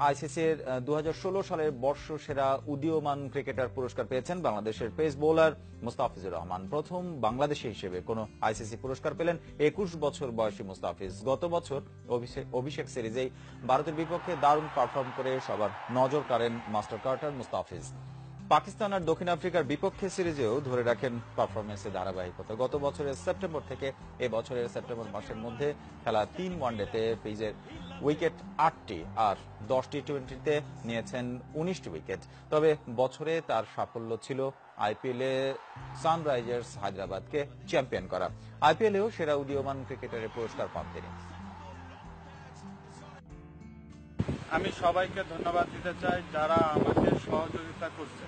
আইসিসির 2016 সালের বর্ষসেরা উদীয়মান ক্রিকেটার পুরস্কার পেয়েছেন বাংলাদেশের পেস বোলার মুস্তাফিজুর রহমান। প্রথম বাংলাদেশি হিসেবে কোন আইসিসি পুরস্কার পেলেন 21 বছর বয়সী মুস্তাফিজ। গত বছর অভিষেক সিরিজেই ভারতের বিপক্ষে দারুণ পারফর্ম করে সবার নজর কাড়েন মাস্টার কার্টার মুস্তাফিজ। পাকিস্তান আর দক্ষিণ আফ্রিকার বিপক্ষে সিরিজেও ধরে রাখেন পারফরমেন্সের ধারাবাহিকতা। গত বছরের সেপ্টেম্বর থেকে এ বছরের সেপ্টেম্বর মাসের মধ্যে খেলা 3 ওয়ানডেতে ফিজের উইকেট 8টি আর 10টি টি20তে নিয়েছেন 19টি উইকেট। তবে বছরে তার সাফল্য ছিল আইপিএলে সানরাইজার্স হায়দ্রাবাদকে চ্যাম্পিয়ন করা। আইপিএলেও সেরা উদীয়মান ক্রিকেটারের পুরস্কার পান তিনি। আমি সবাইকে ধন্যবাদ দিতে চাই যারা আমাকে সহযোগিতা করছে।